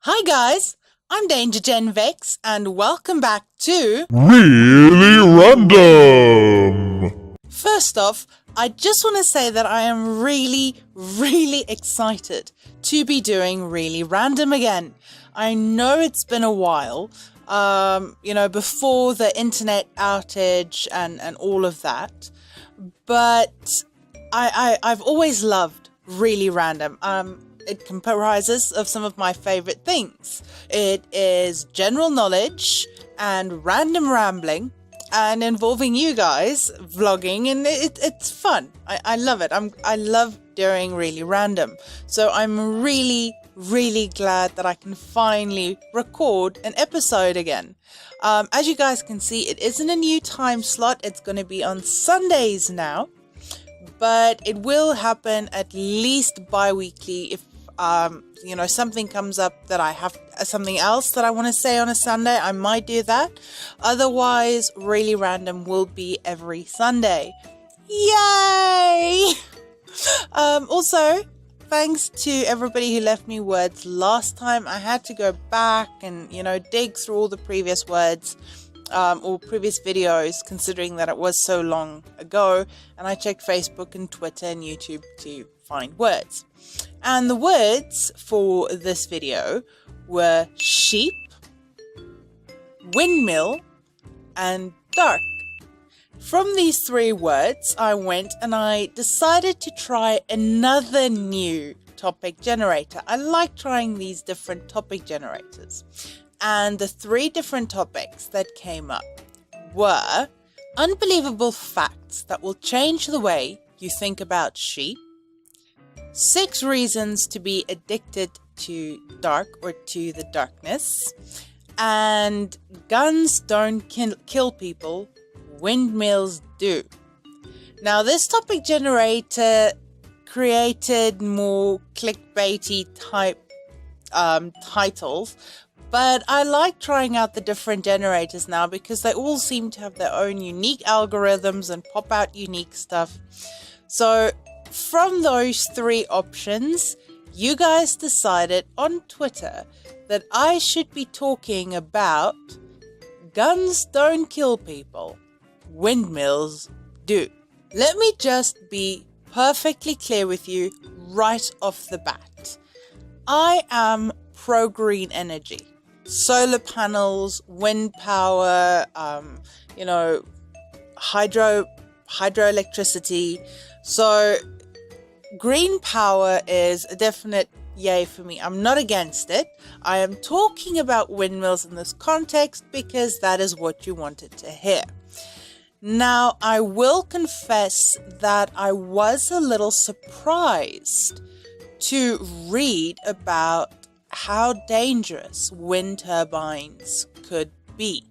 Hi guys, I'm Danger Gen Vex and welcome back to Really Random! First off, I just want to say that I am really excited to be doing Really Random again. I know it's been a while, before the internet outage and all of that, but I've always loved Really Random. It comprises of some of my favorite things. It is general knowledge and random rambling and involving you guys vlogging, and it's fun. I love it. I love doing Really Random. So I'm really glad that I can finally record an episode again. As you guys can see, it isn't a new time slot. It's going to be on Sundays now, but it will happen at least bi-weekly if something comes up that I have something else that I want to say on a Sunday. I might do that. Otherwise, Really Random will be every Sunday. Yay! Also, thanks to everybody who left me words last time. I had to go back and dig through all the previous words or previous videos, considering that it was so long ago, and I checked Facebook and Twitter and YouTube to find words. And the words for this video were sheep, windmill, and dark. From these three words, I went and I decided to try another new topic generator. I like trying these different topic generators. And the three different topics that came up were unbelievable facts that will change the way you think about sheep, 6 reasons to be addicted to dark or to the darkness, and guns don't kill people, windmills do. Now, this topic generator created more clickbaity type titles, but I like trying out the different generators now because they all seem to have their own unique algorithms and pop out unique stuff. So from those 3 options, you guys decided on Twitter that I should be talking about guns don't kill people, windmills do. Let me just be perfectly clear with you right off the bat. I am pro green energy. Solar panels, wind power, hydroelectricity. So green power is a definite yay for me. I'm not against it. I am talking about windmills in this context because that is what you wanted to hear. Now, I will confess that I was a little surprised to read about how dangerous wind turbines could be.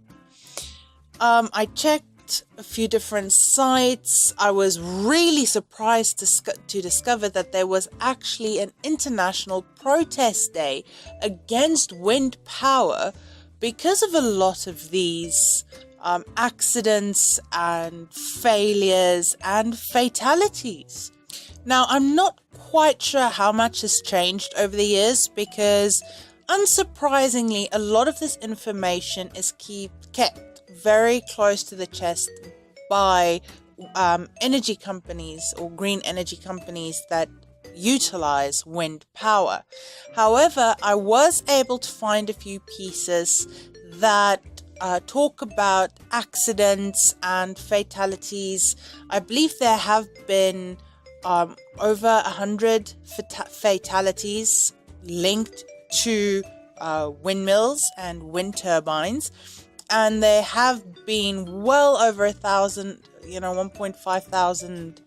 I checked a few different sites. I was really surprised to discover that there was actually an international protest day against wind power because of a lot of these accidents and failures and fatalities. Now, I'm not quite sure how much has changed over the years because, unsurprisingly, a lot of this information is kept very close to the chest by energy companies or green energy companies that utilize wind power. However, I was able to find a few pieces that talk about accidents and fatalities. I believe there have been over 100 fatalities linked to windmills and wind turbines, and there have been well over 1,000, 1,500,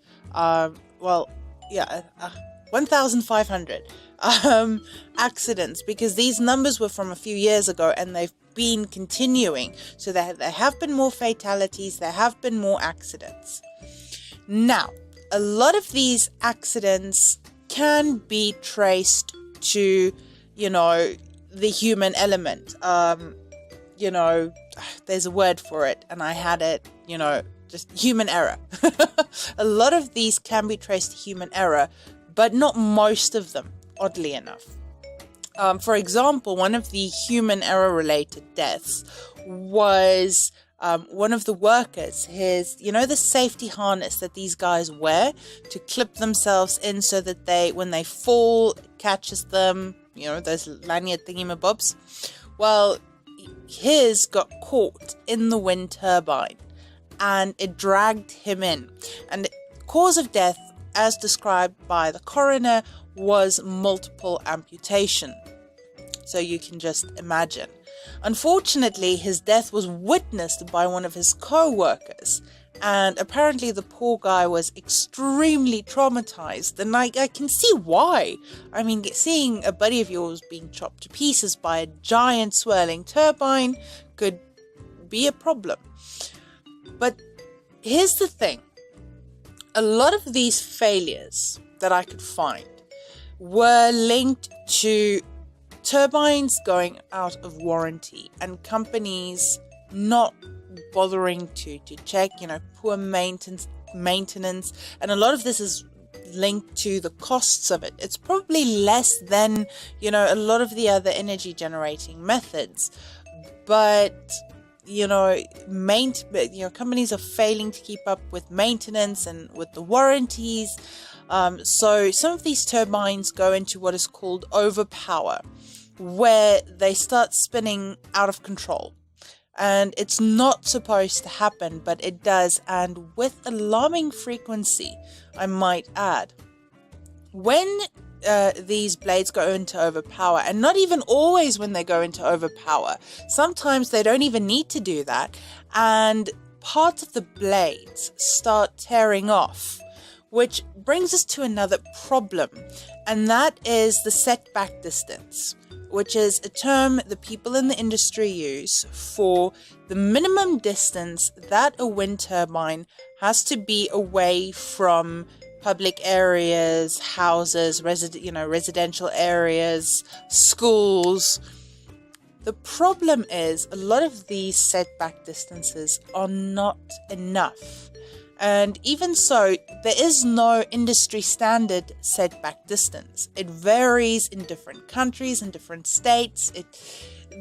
1,500 accidents, because these numbers were from a few years ago and they've been continuing. So there have been more fatalities, there have been more accidents. Now, a lot of these accidents can be traced to, the human element. There's a word for it, and I had it, just human error. A lot of these can be traced to human error, but not most of them, oddly enough. For example, one of the human error related deaths was one of the workers, the safety harness that these guys wear to clip themselves in so that when they fall, it catches them, those lanyard thingy-mabobs. Well, his got caught in the wind turbine and it dragged him in. And the cause of death, as described by the coroner, was multiple amputation. So you can just imagine. Unfortunately, his death was witnessed by one of his co-workers, and apparently the poor guy was extremely traumatized, and I can see why. I mean, seeing a buddy of yours being chopped to pieces by a giant swirling turbine could be a problem. But here's the thing. A lot of these failures that I could find were linked to turbines going out of warranty and companies not bothering to check, poor maintenance, and a lot of this is linked to the costs of it. It's probably less than, a lot of the other energy generating methods, but companies are failing to keep up with maintenance and with the warranties. So some of these turbines go into what is called overpower, where they start spinning out of control. And it's not supposed to happen, but it does, and with alarming frequency, I might add. When these blades go into overpower, and not even always when they go into overpower, sometimes they don't even need to do that, and parts of the blades start tearing off, which brings us to another problem, and that is the setback distance, which is a term the people in the industry use for the minimum distance that a wind turbine has to be away from public areas, houses, residential areas, schools. The problem is a lot of these setback distances are not enough. And even so, there is no industry standard setback distance. It varies in different countries and different states.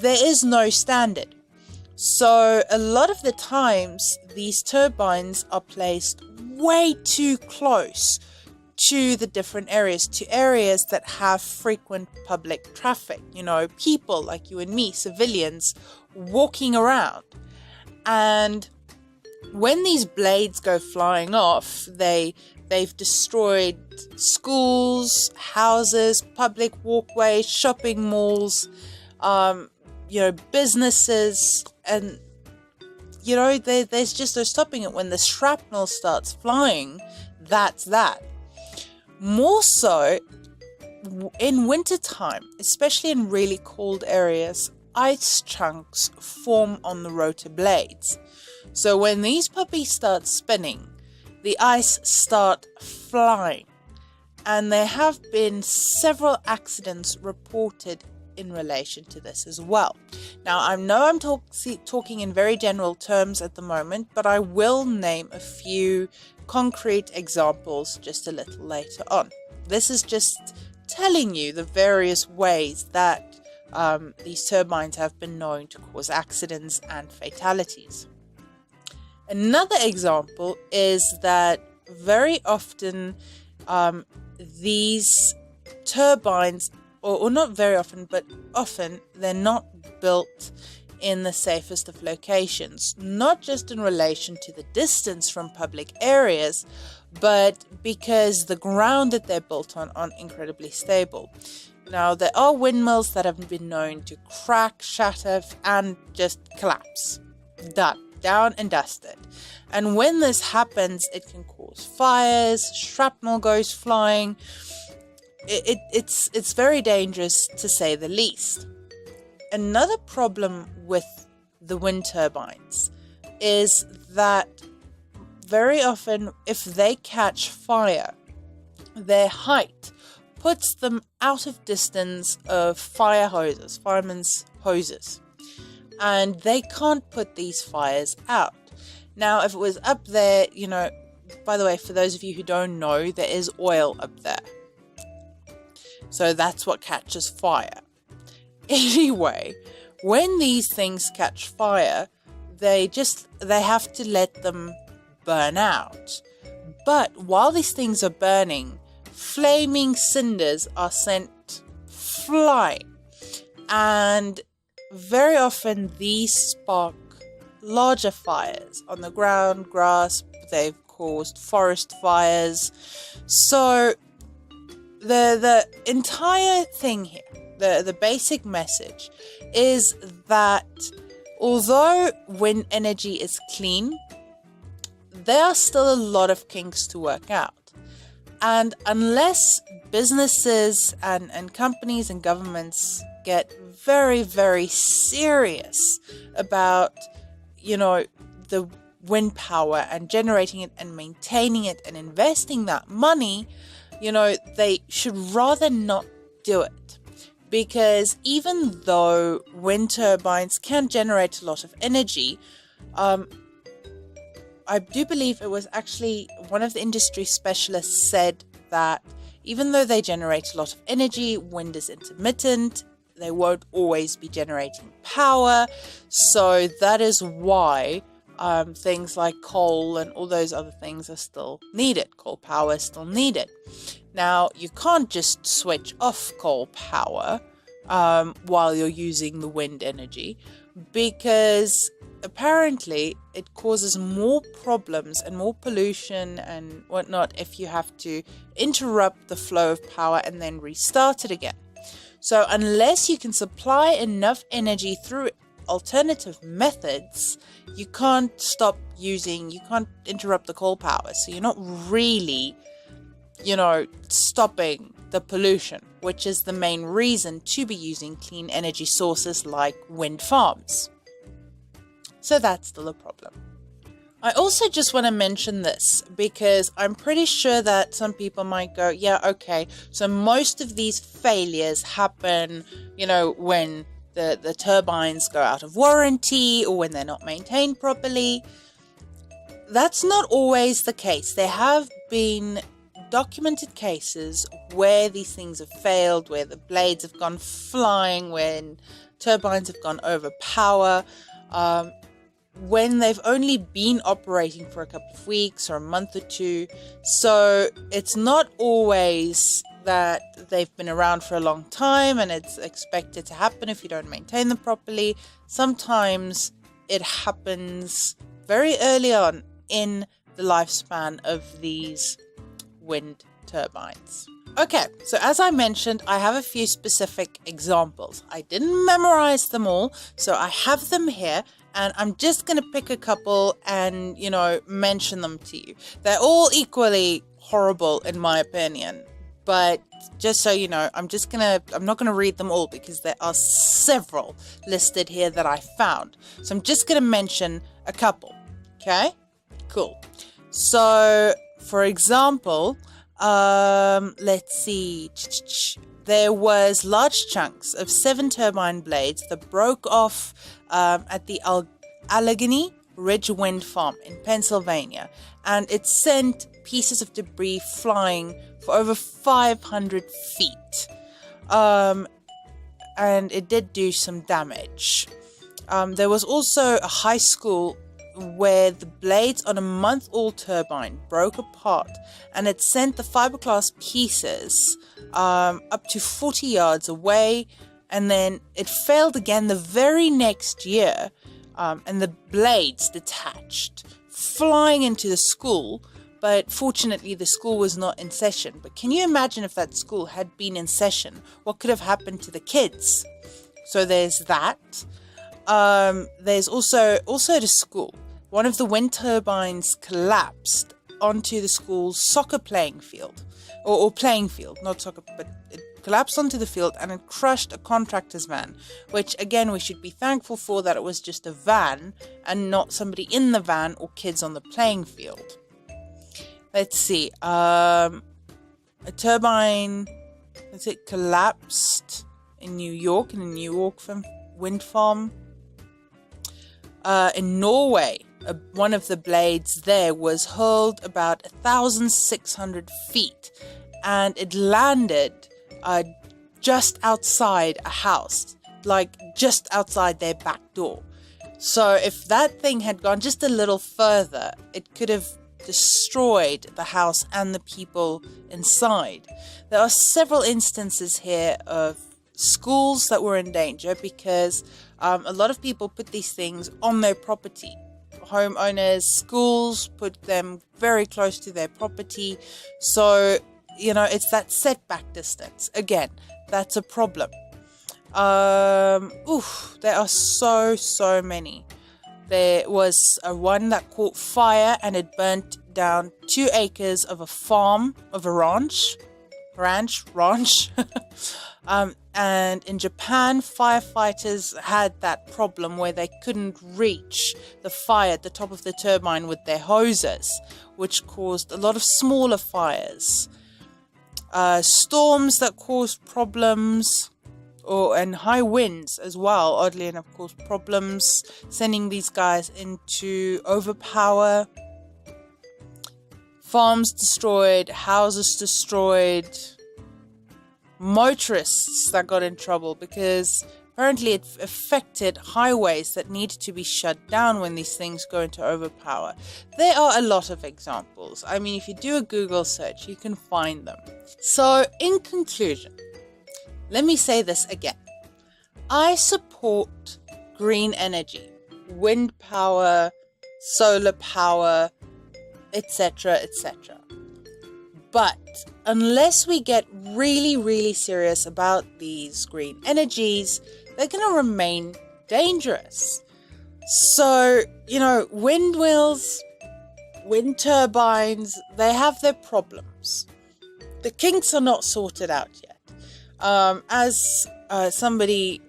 There is no standard. So a lot of the times, these turbines are placed way too close to the different areas, to areas that have frequent public traffic. People like you and me, civilians, walking around. And when these blades go flying off, they've destroyed schools, houses, public walkways, shopping malls, businesses, and there's just no stopping it. When the shrapnel starts flying, that's that. More so in wintertime, especially in really cold areas, ice chunks form on the rotor blades. So when these puppies start spinning, the ice start flying. And there have been several accidents reported in relation to this as well. Now, I know I'm talking in very general terms at the moment, but I will name a few concrete examples just a little later on. This is just telling you the various ways that these turbines have been known to cause accidents and fatalities. Another example is that very often these turbines, or not very often, but often, they're not built in the safest of locations, not just in relation to the distance from public areas, but because the ground that they're built on aren't incredibly stable. Now, there are windmills that have been known to crack, shatter, and just collapse. Done. Down and dusted. And when this happens, it can cause fires, shrapnel goes flying. It's very dangerous, to say the least. Another problem with the wind turbines is that very often, if they catch fire, their height puts them out of distance of fire hoses, firemen's hoses. And they can't put these fires out. Now, if it was up there, by the way, for those of you who don't know, there is oil up there. So that's what catches fire. Anyway, when these things catch fire, they have to let them burn out. But while these things are burning, flaming cinders are sent flying. And very often these spark larger fires on the ground, grass. They've caused forest fires. So the entire thing here, the basic message is that although wind energy is clean, there are still a lot of kinks to work out. And unless businesses and companies and governments get very, very serious about, the wind power and generating it and maintaining it and investing that money, they should rather not do it. Because even though wind turbines can generate a lot of energy, I do believe it was actually one of the industry specialists said that even though they generate a lot of energy, wind is intermittent, they won't always be generating power. So that is why things like coal and all those other things are still needed. Coal power is still needed. Now, you can't just switch off coal power while you're using the wind energy, because apparently it causes more problems and more pollution and whatnot if you have to interrupt the flow of power and then restart it again. So unless you can supply enough energy through alternative methods, you can't interrupt the coal power. So you're not really, stopping the pollution, which is the main reason to be using clean energy sources like wind farms. So that's still a problem. I also just want to mention this because I'm pretty sure that some people might go, yeah, okay, so most of these failures happen, when the turbines go out of warranty or when they're not maintained properly. That's not always the case. There have been documented cases where these things have failed, where the blades have gone flying, when turbines have gone over power, when they've only been operating for a couple of weeks or a month or two. So it's not always that they've been around for a long time and it's expected to happen if you don't maintain them properly. Sometimes it happens very early on in the lifespan of these wind turbines. Okay, so as I mentioned, I have a few specific examples. I didn't memorize them all, so I have them here, and I'm just going to pick a couple and, mention them to you. They're all equally horrible in my opinion, but just so you know, I'm not going to read them all because there are several listed here that I found. So I'm just going to mention a couple. Okay? Cool. So, for example, let's see. There was large chunks of 7 turbine blades that broke off at the Allegheny Ridge Wind Farm in Pennsylvania, and it sent pieces of debris flying for over 500 feet. And it did do some damage. There was also a high school where the blades on a month-old turbine broke apart, and it sent the fiberglass pieces up to 40 yards away, and then it failed again the very next year, and the blades detached, flying into the school. But fortunately, the school was not in session. But can you imagine if that school had been in session? What could have happened to the kids? So there's that. There's also the school. One of the wind turbines collapsed onto the school's soccer playing field, or playing field, not soccer, but it collapsed onto the field and it crushed a contractor's van, which again, we should be thankful for that it was just a van and not somebody in the van or kids on the playing field. Let's see, a turbine, collapsed in New York, in a New York wind farm. In Norway, one of the blades there was hurled about 1,600 feet, and it landed just outside a house, like just outside their back door. So if that thing had gone just a little further, it could have destroyed the house and the people inside. There are several instances here of schools that were in danger because a lot of people put these things on their property. Homeowners, schools put them very close to their property. So, it's that setback distance. Again, that's a problem. There are so many. There was one that caught fire and it burnt down 2 acres of a farm, of a ranch. And in Japan, firefighters had that problem where they couldn't reach the fire at the top of the turbine with their hoses, which caused a lot of smaller fires. Storms that caused problems, and high winds as well, oddly enough, caused problems, sending these guys into overpower. Farms destroyed, houses destroyed. Motorists that got in trouble because apparently it affected highways that needed to be shut down when these things go into overpower. There are a lot of examples. I mean, if you do a Google search, you can find them. So, in conclusion, let me say this again. I support green energy, wind power, solar power, etc., etc. But unless we get really serious about these green energies, they're going to remain dangerous. So, windmills, wind turbines, they have their problems. The kinks are not sorted out yet. As somebody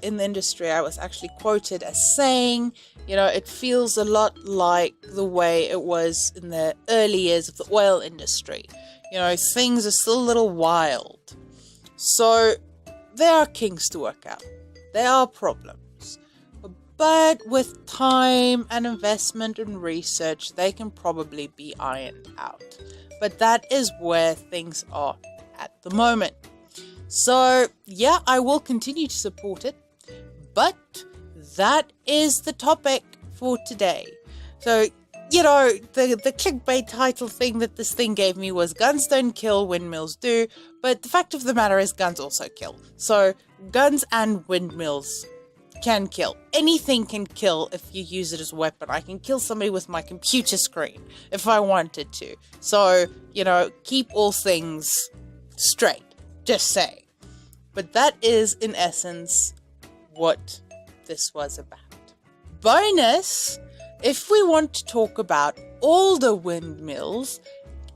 in the industry, I was actually quoted as saying, it feels a lot like the way it was in the early years of the oil industry. Things are still a little wild. So there are kinks to work out. There are problems. But with time and investment and research, they can probably be ironed out. But that is where things are at the moment. So, yeah, I will continue to support it. But that is the topic for today. So, the clickbait title thing that this thing gave me was Guns Don't Kill, Windmills Do. But the fact of the matter is guns also kill. So, guns and windmills can kill. Anything can kill if you use it as a weapon. I can kill somebody with my computer screen if I wanted to. So, keep all things straight. Just say. But that is, in essence, what this was about. Bonus, if we want to talk about older windmills,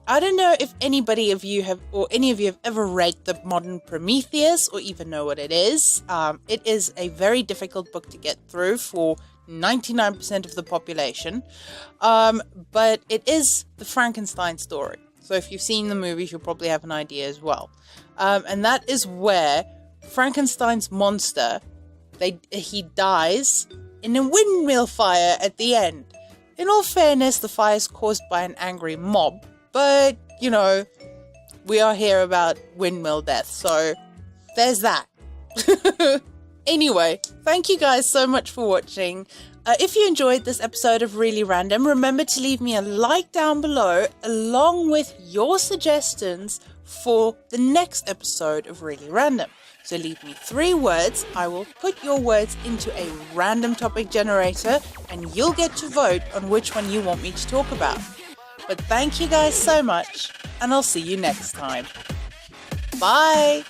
I don't know if any of you have ever read The Modern Prometheus or even know what it is. It is a very difficult book to get through for 99% of the population. But it is the Frankenstein story. So if you've seen the movies, you'll probably have an idea as well. And that is where Frankenstein's monster, he dies in a windmill fire at the end. In all fairness, the fire is caused by an angry mob, but, we are here about windmill death, so there's that. Anyway, thank you guys so much for watching. If you enjoyed this episode of Really Random, remember to leave me a like down below, along with your suggestions for the next episode of Really Random. So leave me 3 words, I will put your words into a random topic generator, and you'll get to vote on which one you want me to talk about. But thank you guys so much, and I'll see you next time. Bye!